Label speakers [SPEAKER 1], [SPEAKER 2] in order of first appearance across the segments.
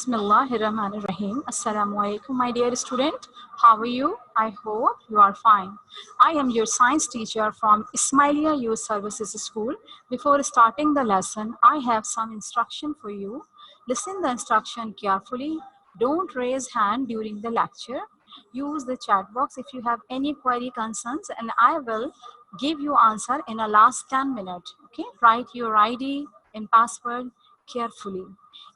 [SPEAKER 1] Bismillahirrahmanirrahim. Assalamu alaikum, my dear student. How are you? I hope you are fine. I am your science teacher from Ismailia Youth Services School. Before starting the lesson, I have some instruction for you. Listen the instruction carefully. Don't raise hand during the lecture. Use the chat box if you have any query concerns, and I will give you answer in the last 10 minutes. Okay, write your ID and password carefully.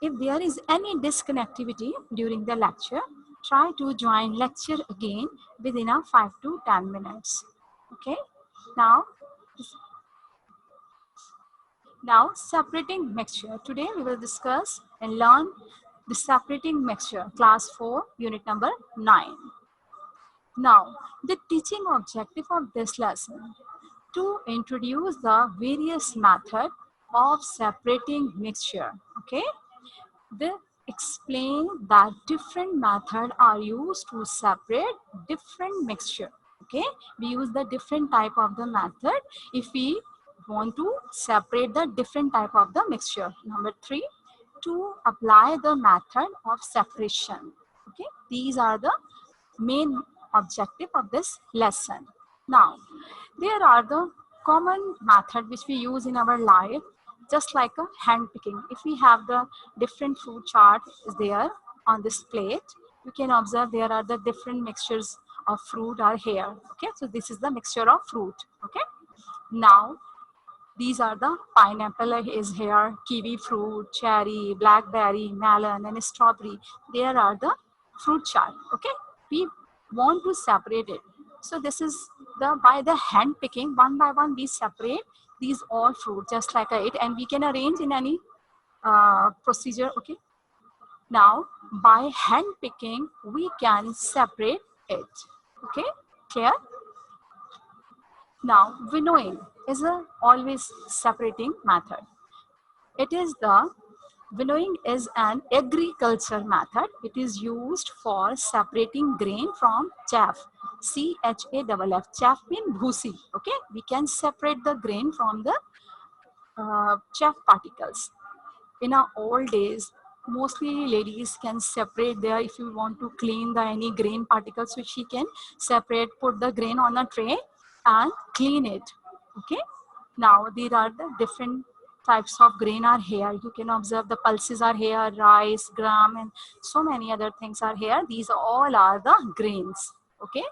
[SPEAKER 1] If there is any disconnectivity during the lecture, try to join lecture again within a 5 to 10 minutes. Okay, now separating mixture. Today we will discuss and learn the separating mixture, class 4, unit number 9. Now, the teaching objective of this lesson to introduce the various method of separating mixture. Okay, they explain that different methods are used to separate different mixture. Okay, we use the different type of the method if we want to separate the different type of the mixture. Number 3, to apply the method of separation. Okay, these are the main objective of this lesson. Now, there are the common method which we use in our life, just like a hand picking. If we have the different food chart is there on this plate, you can observe there are the different mixtures of fruit are here. Okay, so this is the mixture of fruit. Okay, now these are the pineapple is here, kiwi fruit, cherry, blackberry, melon, and strawberry. There are the fruit chart. Okay, we want to separate it. So this is the by the hand picking, one by one we separate these all fruit just like it, and we can arrange in any procedure. Okay. Now by hand picking we can separate it. Okay, clear? Now winnowing is a always separating method. It is the winnowing is an agriculture method. It is used for separating grain from chaff. CHAFF. Chaff means bhusi. Okay, we can separate the grain from the chaff particles. In our old days, mostly ladies can separate there. If you want to clean the any grain particles, which she can separate, put the grain on a tray and clean it. Okay, now there are the different types of grain are here. You can observe the pulses are here, rice, gram, and so many other things are here. These all are the grains. Okay,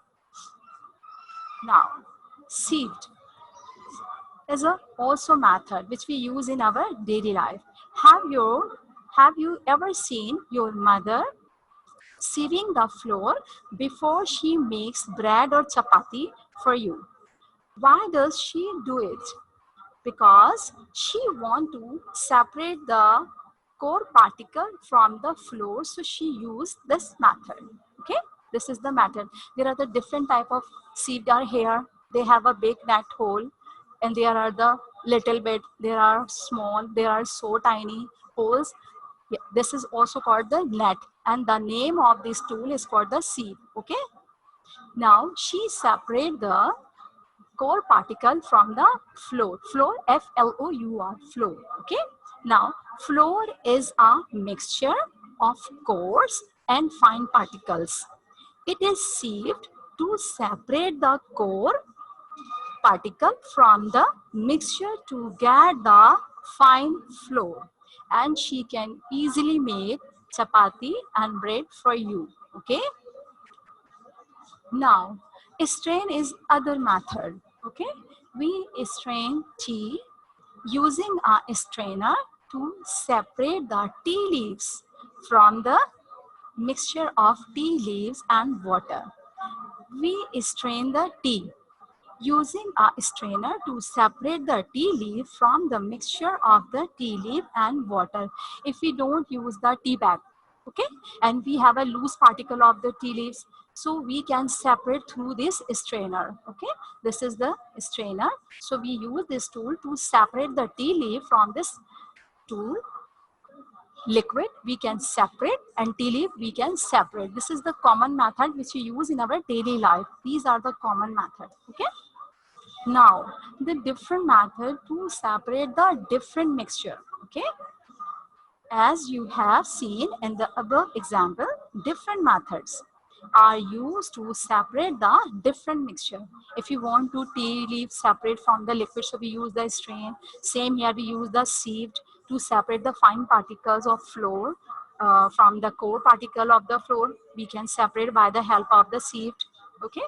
[SPEAKER 1] now sieved is a also method which we use in our daily life. Have you ever seen your mother sieving the flour before she makes bread or chapati for you? Why does she do it? Because she want to separate the core particle from the flour, so she used this method. Okay, this is the method. There are the different type of sieved are here. They have a big net hole, and there are the little bit, there are small, there are so tiny holes. Yeah, this is also called the net, and the name of this tool is called the sieve. Okay, now she separate the core particle from the flour. Flour, Flour, flour. Okay, now flour is a mixture of coarse and fine particles. It is sieved to separate the core particle from the mixture to get the fine flour, and she can easily make chapati and bread for you. Okay, now strain is other method. Okay, we strain tea using a strainer to separate the tea leaves from the mixture of tea leaves and water. We strain the tea using a strainer to separate the tea leaf from the mixture of the tea leaf and water. If we don't use the tea bag, okay, and we have a loose particle of the tea leaves, so we can separate through this strainer. Okay, this is the strainer. So we use this tool to separate the tea leaf from this tool. Liquid we can separate, and tea leaf we can separate. This is the common method which we use in our daily life. These are the common method. Okay, now the different method to separate the different mixture. Okay, As you have seen in the above example, different methods are used to separate the different mixture. If you want to tea leaf separate from the liquid, so we use the strain. Same here, we use the sieved to separate the fine particles of flour from the core particle of the flour. We can separate by the help of the sieved, okay?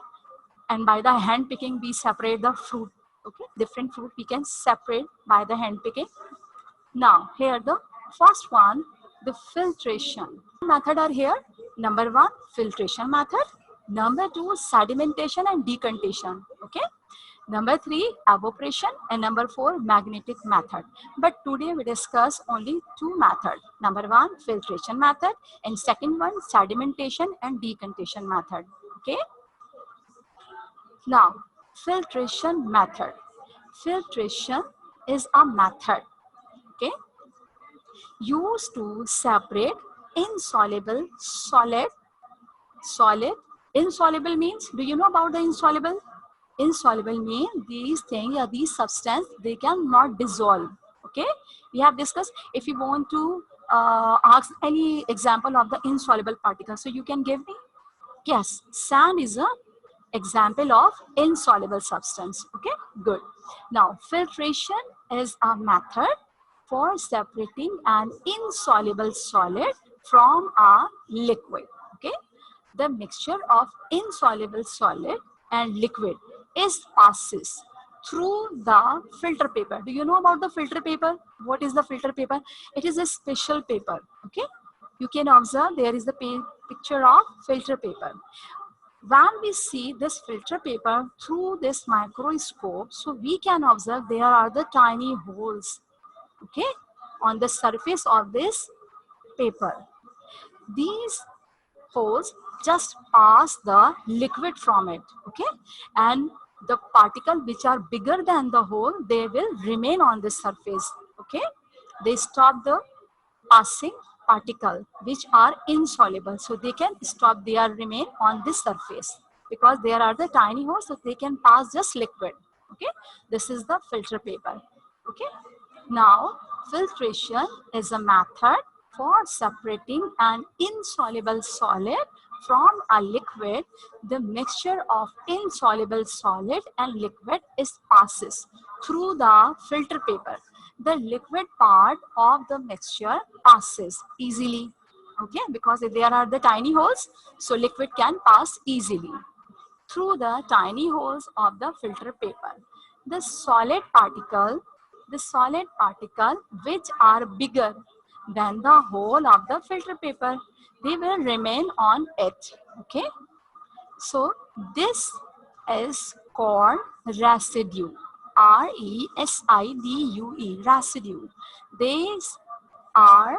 [SPEAKER 1] And by the hand picking, we separate the fruit, okay? Different fruit we can separate by the hand picking. Now, here the first one, the filtration method are here. Number one, filtration method. Number two, sedimentation and decantation. Okay. Number three, evaporation, and number four, magnetic method. But today we discuss only two methods. Number one, filtration method, and second one, sedimentation and decantation method. Okay. Now, filtration method. Filtration is a method, okay, used to separate insoluble solid. Insoluble means, do you know about the insoluble? Insoluble means these things or these substance, they cannot dissolve, okay? We have discussed. If you want to ask any example of the insoluble particle, so you can give me. Yes, sand is a example of insoluble substance. Okay, good. Now, filtration is a method for separating an insoluble solid from a liquid. Okay, the mixture of insoluble solid and liquid is passes through the filter paper. Do you know about the filter paper? What is the filter paper? It is a special paper. Okay, you can observe there is the picture of filter paper. When we see this filter paper through this microscope, so we can observe there are the tiny holes, okay, on the surface of this paper. These holes just pass the liquid from it, okay, and the particle which are bigger than the hole, they will remain on the surface, okay. They stop the passing particle which are insoluble, so they can stop, they are remain on this surface because there are the tiny holes, so they can pass just liquid, okay. This is the filter paper, okay. Now, filtration is a method for separating an insoluble solid from a liquid. The mixture of insoluble solid and liquid is passes through the filter paper. The liquid part of the mixture passes easily, okay, because there are the tiny holes, so liquid can pass easily through the tiny holes of the filter paper. The solid particle, which are bigger than the whole of the filter paper, they will remain on it, okay. So this is called residue, residue, residue. These are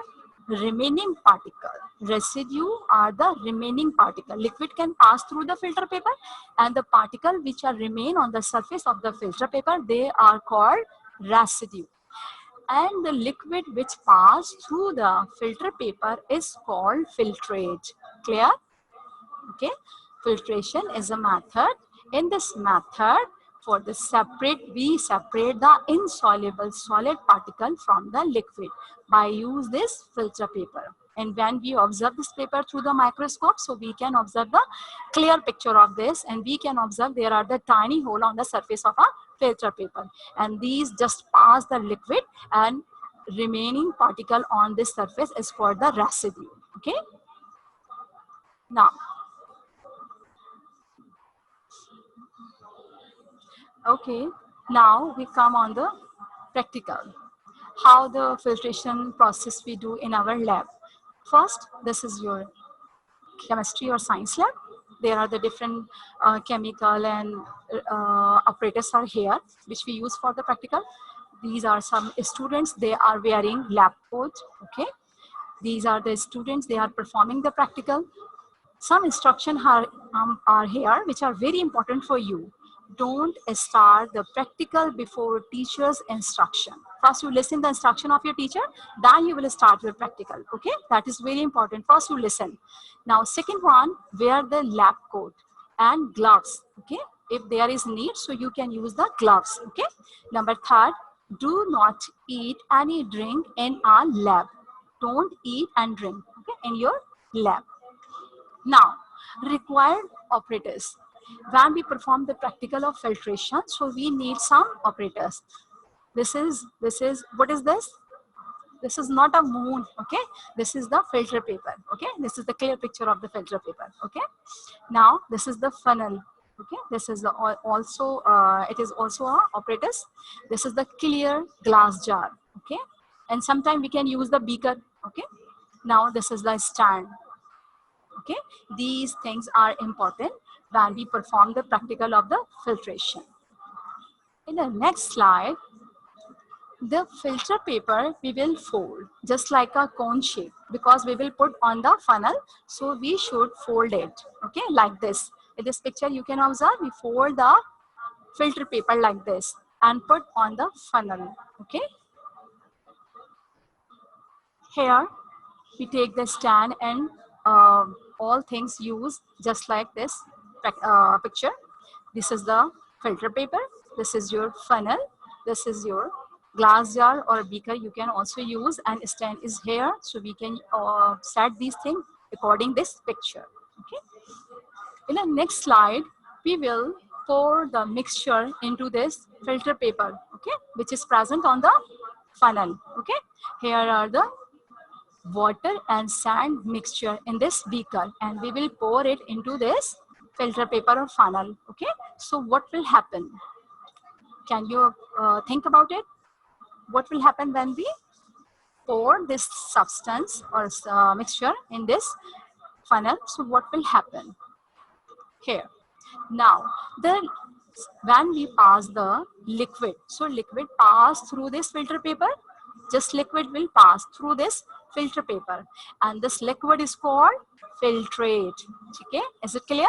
[SPEAKER 1] remaining particle. Residue are the remaining particle. Liquid can pass through the filter paper, and the particle which are remain on the surface of the filter paper, they are called residue. And the liquid which pass through the filter paper is called filtrate. Clear? Okay. Filtration is a method. In this method, for the we separate the insoluble solid particle from the liquid by use this filter paper. And when we observe this paper through the microscope, so we can observe the clear picture of this, and we can observe there are the tiny hole on the surface of a filter paper, and these just pass the liquid, and remaining particle on this surface is called the residue. Okay. Now, okay, now we come on the practical. How the filtration process we do in our lab. First, this is your chemistry or science lab. There are the different chemical and apparatus are here, which we use for the practical. These are some students, they are wearing lab coat, okay. These are the students, they are performing the practical. Some instructions are here which are very important for you. Don't start the practical before teacher's instruction. First you listen the instruction of your teacher, then you will start your practical, okay. That is very important. First you listen. Now second one, wear the lab coat and gloves, okay. If there is need, so you can use the gloves, okay. Number third, do not eat any drink in our lab. don't eat and drink, okay, in your lab. Now, required operators. When we perform the practical of filtration, so we need some operators. This is, what is this? This is not a moon, okay? This is the filter paper, okay? This is the clear picture of the filter paper, okay? Now, this is the funnel, okay? This is the also, it is also a apparatus. This is the clear glass jar, okay? And sometimes we can use the beaker, okay? Now, this is the stand, okay? These things are important when we perform the practical of the filtration. In the next slide, the filter paper we will fold just like a cone shape because we will put on the funnel. So we should fold it, okay, like this. In this picture you can observe we fold the filter paper like this and put on the funnel, okay. Here we take the stand and all things used just like this picture. This is the filter paper, this is your funnel, this is your glass jar or beaker you can also use, and stand is here, so we can set these things according this picture, okay. In the next slide we will pour the mixture into this filter paper, okay, which is present on the funnel, okay. Here are the water and sand mixture in this beaker and we will pour it into this filter paper or funnel, okay. So what will happen? Can you think about it? What will happen when we pour this substance or mixture in this funnel? So what will happen here? Now, when we pass the liquid, so liquid pass through this filter paper, just liquid will pass through this filter paper and this liquid is called filtrate, okay, is it clear?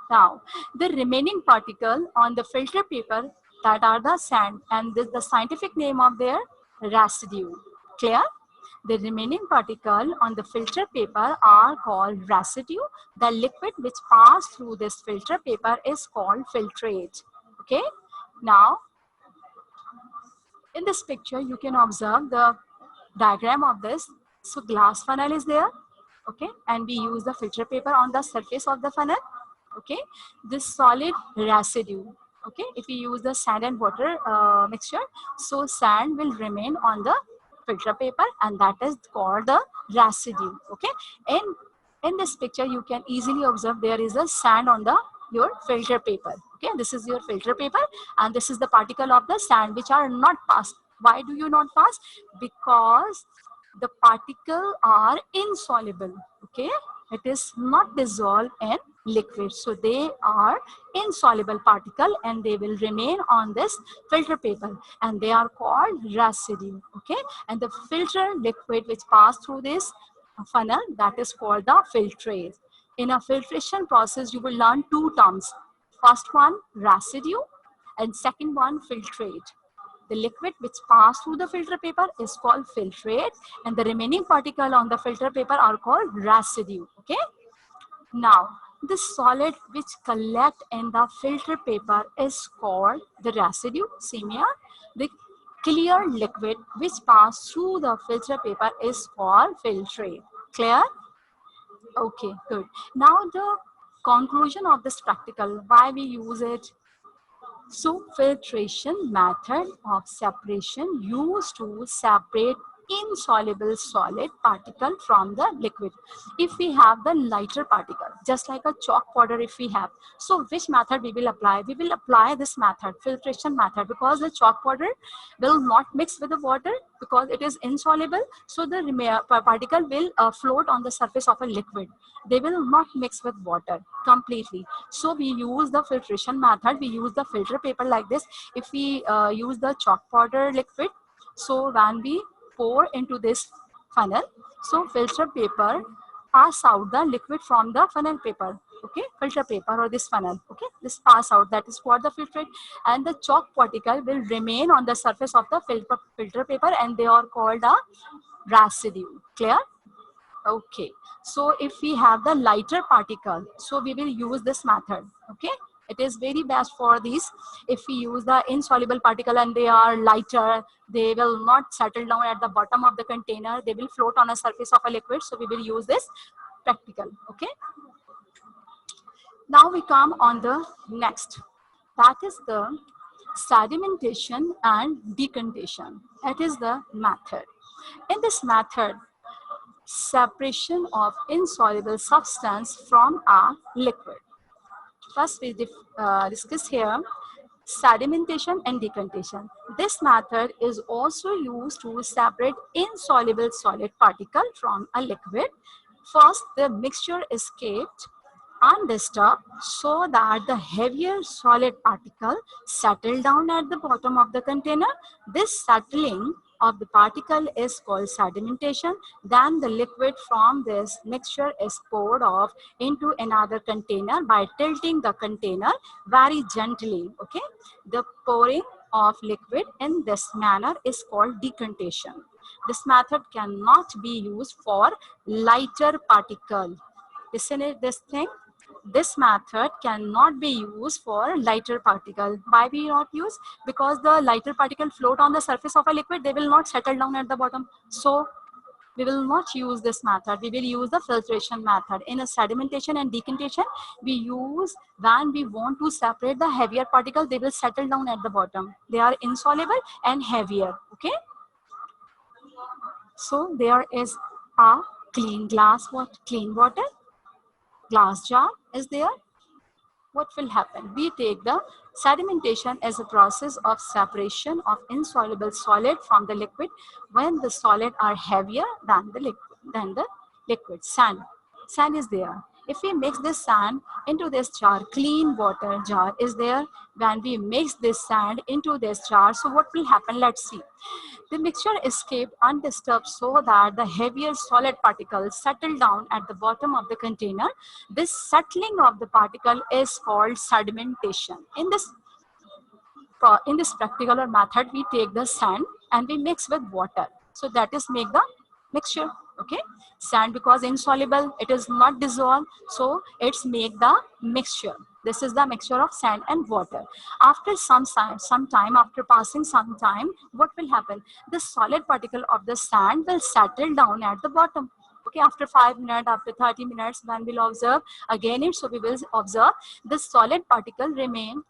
[SPEAKER 1] Now, the remaining particle on the filter paper, that are the sand, and this, the scientific name of their residue, clear? The remaining particle on the filter paper are called residue. The liquid which pass through this filter paper is called filtrate, okay? Now, in this picture, you can observe the diagram of this. So glass funnel is there, okay? And we use the filter paper on the surface of the funnel, okay. This solid residue, okay, if we use the sand and water mixture, so sand will remain on the filter paper and that is called the residue, okay. In this picture you can easily observe there is a sand on the your filter paper, okay. This is your filter paper and this is the particle of the sand which are not passed. Why do you not pass? Because the particles are insoluble, okay. It is not dissolved in liquid, so they are insoluble particle and they will remain on this filter paper and they are called residue, okay. And the filter liquid which pass through this funnel, that is called the filtrate. In a filtration process you will learn two terms, first one residue and second one filtrate. The liquid which pass through the filter paper is called filtrate and the remaining particle on the filter paper are called residue, okay. Now, the solid which collect in the filter paper is called the residue, same here. The clear liquid which pass through the filter paper is called filtrate. Clear? Okay, good. Now the conclusion of this practical, why we use it. So filtration method of separation used to separate insoluble solid particle from the liquid. If we have the lighter particle, just like a chalk powder if we have, so which method we will apply? We will apply this method, filtration method, because the chalk powder will not mix with the water because it is insoluble. So the particle will float on the surface of a liquid. They will not mix with water completely. So we use the filtration method. We use the filter paper like this. If we use the chalk powder liquid, so when we pour into this funnel, so filter paper pass out the liquid from the funnel paper, okay, filter paper or this funnel, okay, this pass out, that is called the filtrate, and the chalk particle will remain on the surface of the filter paper and they are called a residue. Clear? Okay, so if we have the lighter particle, so we will use this method, okay. It is very best for these. If we use the insoluble particle and they are lighter, they will not settle down at the bottom of the container. They will float on a surface of a liquid. So we will use this practical. Okay. Now we come on the next. That is the sedimentation and decantation. That is the method. In this method, separation of insoluble substance from a liquid. First, we discuss here sedimentation and decantation. This method is also used to separate insoluble solid particle from a liquid. First, the mixture is kept undisturbed so that the heavier solid particle settle down at the bottom of the container. This settling of the particle is called sedimentation. Then the liquid from this mixture is poured off into another container by tilting the container very gently. Okay, the pouring of liquid in this manner is called decantation. This method cannot be used for lighter particle. Listen to this thing. This method cannot be used for lighter particle. Why we not use? Because the lighter particle float on the surface of a liquid, they will not settle down at the bottom. So we will not use this method. We will use the filtration method. In a sedimentation and decantation, we use when we want to separate the heavier particle, they will settle down at the bottom. They are insoluble and heavier. Okay. So there is a clean water, glass jar is there. What will happen? We take the sedimentation as a process of separation of insoluble solid from the liquid when the solid are heavier than the liquid. Sand is there. If we mix this sand into this jar, clean water jar is there. When we mix this sand into this jar, so what will happen? Let's see. The mixture is kept undisturbed so that the heavier solid particles settle down at the bottom of the container. This settling of the particle is called sedimentation. In this particular method, we take the sand and we mix with water. So that is make the mixture. Okay, sand because insoluble, it is not dissolved, so it's make the mixture. This is the mixture of sand and water. After some time, after passing some time, what will happen? The solid particle of the sand will settle down at the bottom. Okay, after 5 minutes, after 30 minutes, when we'll observe again it, so we will observe the solid particle remain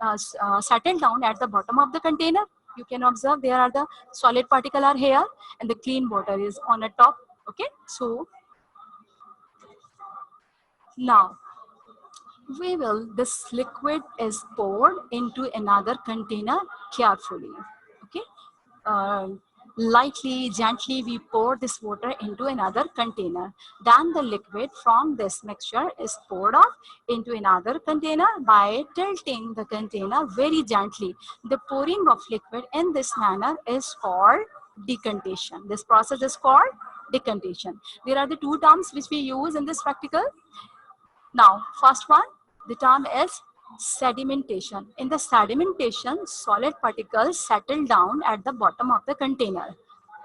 [SPEAKER 1] settle down at the bottom of the container. You can observe there are the solid particle are here and the clean water is on the top. Okay, so now this liquid is poured into another container carefully. Okay, lightly, gently we pour this water into another container. Then the liquid from this mixture is poured off into another container by tilting the container very gently. The pouring of liquid in this manner is called decantation. This process is called decantation. There are the two terms which we use in this practical. Now, first one, the term is sedimentation. In the sedimentation, solid particles settle down at the bottom of the container.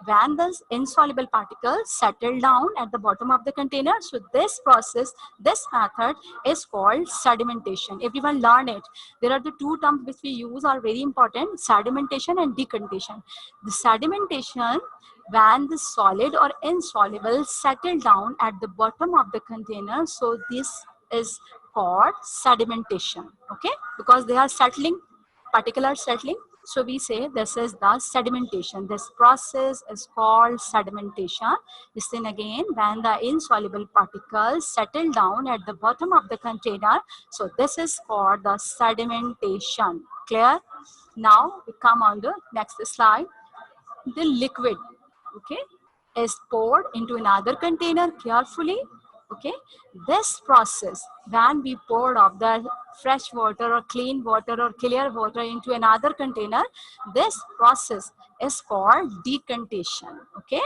[SPEAKER 1] When the insoluble particles settle down at the bottom of the container, so this process, this method is called sedimentation. Everyone learn it. There are the two terms which we use are very important, sedimentation and decantation. The sedimentation, when the solid or insoluble settle down at the bottom of the container, so this is called sedimentation. Okay, because they are settling, particular settling. So we say this is the sedimentation. This process is called sedimentation. Listen again, when the insoluble particles settle down at the bottom of the container, so this is called the sedimentation. Clear? Now we come on the next slide. The liquid, okay, is poured into another container carefully. Okay, this process, when we pour off the fresh water or clean water or clear water into another container, this process is called decantation. Okay,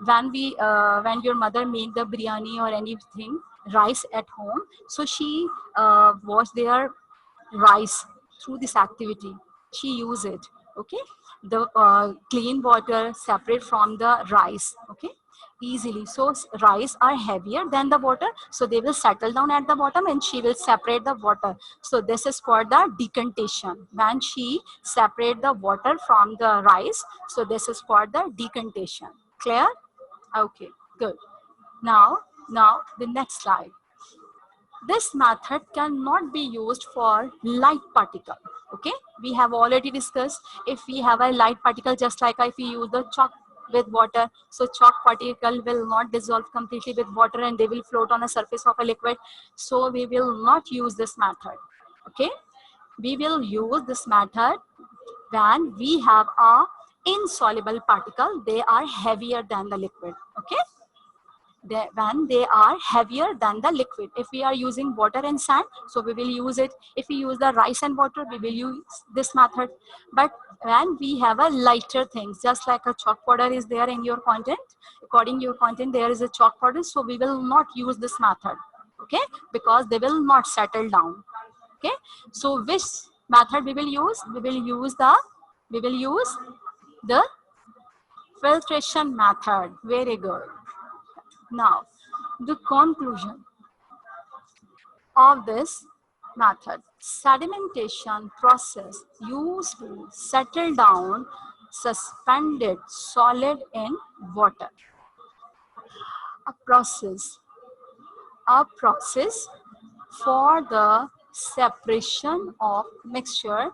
[SPEAKER 1] when your mother make the biryani or anything rice at home, so she wash their rice through this activity. She use it. Okay, the clean water separate from the rice. Okay, easily. So rice are heavier than the water, so they will settle down at the bottom and she will separate the water. So this is called the decantation. When she separate the water from the rice, so this is called the decantation. Clear? Okay, good. Now the next slide. This method cannot be used for light particle. Okay, we have already discussed, if we have a light particle, just like if we use the chalk with water, so chalk particle will not dissolve completely with water and they will float on the surface of a liquid. So we will not use this method. Okay, we will use this method when we have a insoluble particle, they are heavier than the liquid. Okay, when they are heavier than the liquid. If we are using water and sand, so we will use it. If we use the rice and water, we will use this method. But when we have a lighter things, just like a chalk powder is there in your content, according your content there is a chalk powder, so we will not use this method. Okay, because they will not settle down. Okay, so which method we will use? We will use the filtration method. Very good. Now, the conclusion of this method: sedimentation process used to settle down suspended solid in water. A process, a process for the separation of mixture.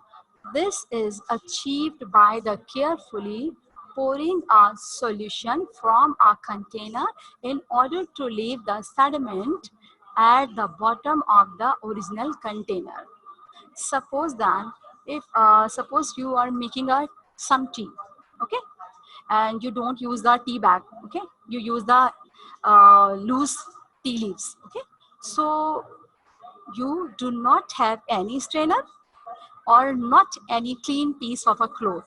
[SPEAKER 1] This is achieved by the carefully pouring a solution from a container in order to leave the sediment at the bottom of the original container. Suppose then, if suppose you are making some tea, okay, and you don't use the tea bag, okay, you use the loose tea leaves, okay, so you do not have any strainer or not any clean piece of a cloth.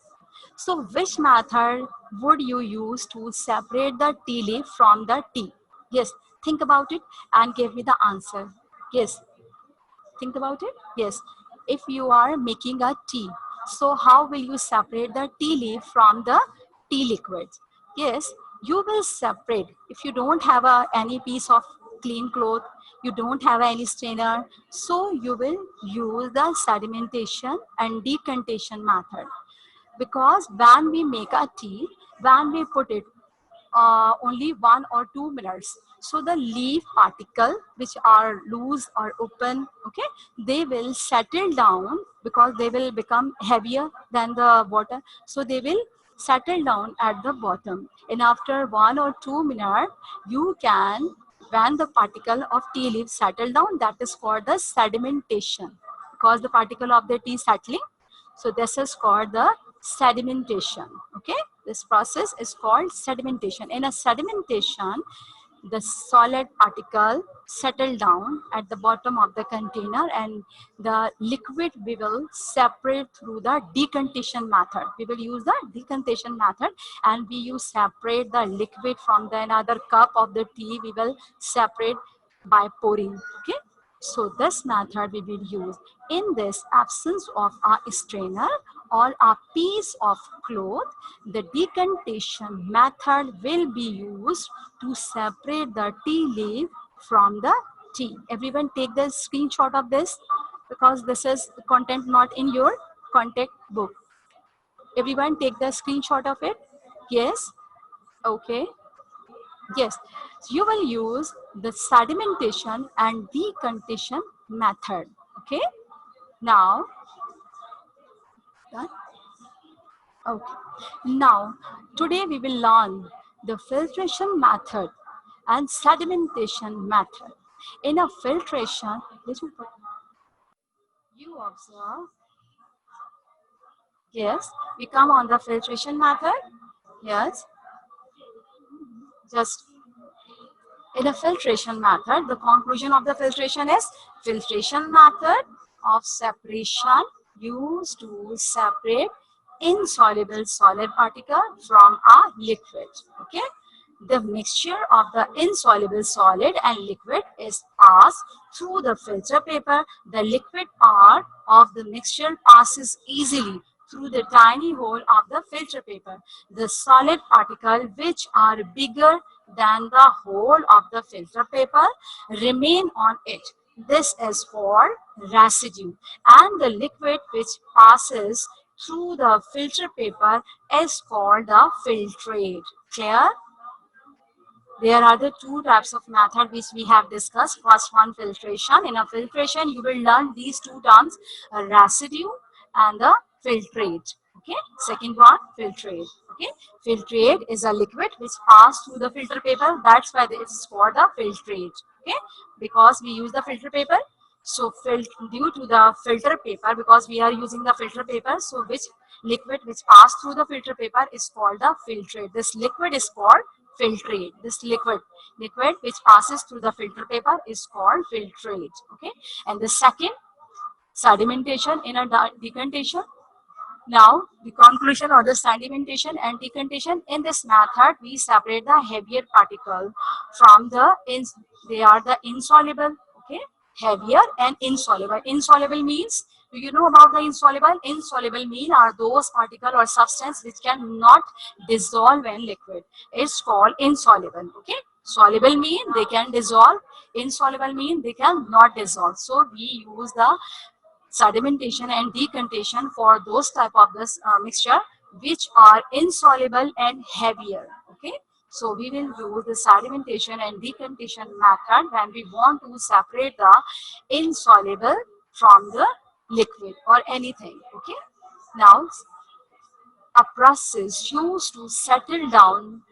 [SPEAKER 1] So which method would you use to separate the tea leaf from the tea? Yes, think about it and give me the answer. Yes, think about it. Yes, if you are making a tea, so how will you separate the tea leaf from the tea liquid? Yes, you will separate. If you don't have any piece of clean cloth, you don't have any strainer, so you will use the sedimentation and decantation method. Because when we make a tea, when we put it only 1 or 2 minutes, so the leaf particle which are loose or open, okay, they will settle down because they will become heavier than the water, so they will settle down at the bottom, and after 1 or 2 minutes you can, when the particle of tea leaf settle down, that is called the sedimentation, because the particle of the tea settling, so this is called the sedimentation. Okay, this process is called sedimentation. In a sedimentation, the solid particle settle down at the bottom of the container and the liquid we will separate through the decantation method. We will use the decantation method and we use separate the liquid from the another cup of the tea. We will separate by pouring. Okay, so this method we will use. In this absence of a strainer or a piece of cloth, the decantation method will be used to separate the tea leaf from the tea. Everyone take the screenshot of this because this is content not in your contact book. Everyone take the screenshot of it. Yes. Okay. Yes. You will use the sedimentation and decantation method. Okay. Now, done? Okay. Now, today we will learn the filtration method and sedimentation method. In a filtration, you observe, yes, we come on the filtration method. Yes, just in a filtration method, the conclusion of the filtration is filtration method of separation used to separate insoluble solid particle from a liquid. Okay, the mixture of the insoluble solid and liquid is passed through the filter paper. The liquid part of the mixture passes easily through the tiny hole of the filter paper. The solid particles which are bigger than the hole of the filter paper remain on it. This is called residue. And the liquid which passes through the filter paper is called the filtrate. Clear? There are the two types of method which we have discussed. First one, filtration. In a filtration, you will learn these two terms, a residue and the filtrate. Okay. Second one, filtrate. Okay. Filtrate is a liquid which passes through the filter paper. That's why it is called the filtrate. Okay. Because we use the filter paper. So due to the filter paper, because we are using the filter paper, so which liquid which pass through the filter paper is called the filtrate. This liquid is called filtrate. This liquid which passes through the filter paper is called filtrate. Okay. And the second, sedimentation in a decantation. Now the conclusion of the sedimentation and decantation. In this method, we separate the heavier particle from the they are the insoluble. Okay. Heavier and insoluble. Insoluble means, do you know about the insoluble? Insoluble mean are those particle or substance which cannot dissolve in liquid. It's called insoluble. Okay. Soluble mean they can dissolve. Insoluble mean they cannot dissolve. So we use the sedimentation and decantation for those type of this mixture which are insoluble and heavier. Okay. So we will use the sedimentation and decantation method when we want to separate the insoluble from the liquid or anything. Okay. Now a process used to settle down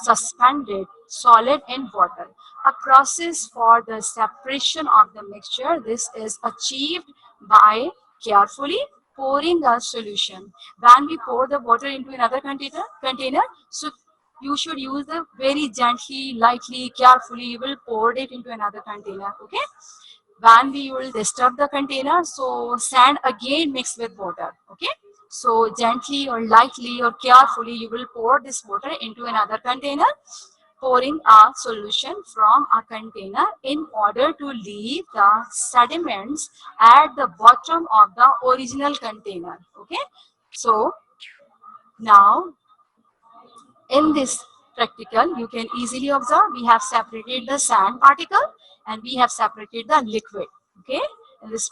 [SPEAKER 1] suspended solid in water. A process for the separation of the mixture. This is achieved by carefully pouring a solution. When we pour the water into another container, so you should use the very gently, lightly, carefully. You will pour it into another container. Okay. When we will disturb the container, so sand again mixed with water. Okay. So gently or lightly or carefully you will pour this water into another container, pouring a solution from a container in order to leave the sediments at the bottom of the original container. Okay. So now in this practical, you can easily observe we have separated the sand particle and we have separated the liquid. Okay. In this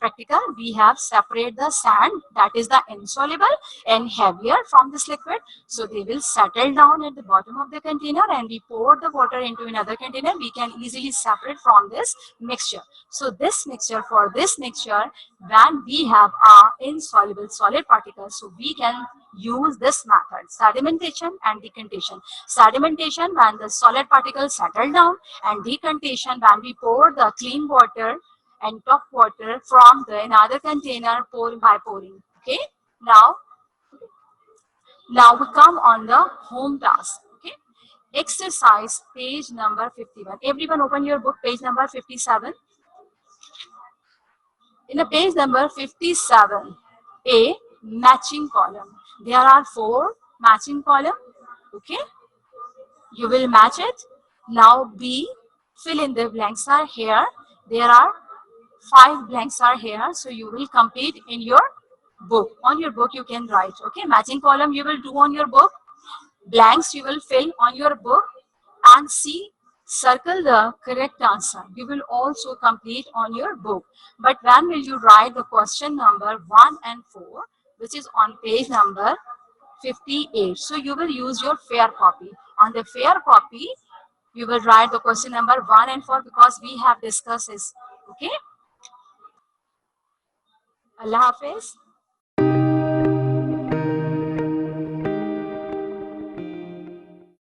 [SPEAKER 1] practical, we have separated the sand, that is the insoluble and heavier, from this liquid. So they will settle down at the bottom of the container and we pour the water into another container. We can easily separate from this mixture. So this mixture, for this mixture, when we have a insoluble solid particle, so we can use this method, sedimentation and decantation. Sedimentation when the solid particles settle down, and decantation when we pour the clean water and top water from the another container by pouring. Okay. Now we come on the home task. Okay. Exercise page number 51. Everyone open your book, page number 57. In the page number 57, a matching column. There are 4 matching column. Okay. You will match it. Now B, fill in the blanks are here. There are 5 blanks are here. So you will complete in your book. On your book you can write. Okay. Matching column you will do on your book. Blanks you will fill on your book. And C, circle the correct answer. You will also complete on your book. But when will you write the question number 1 and 4, which is on page number 58. So you will use your fair copy. On the fair copy, you will write the question number 1 and 4 because we have discussed this. Okay. Allah Hafiz.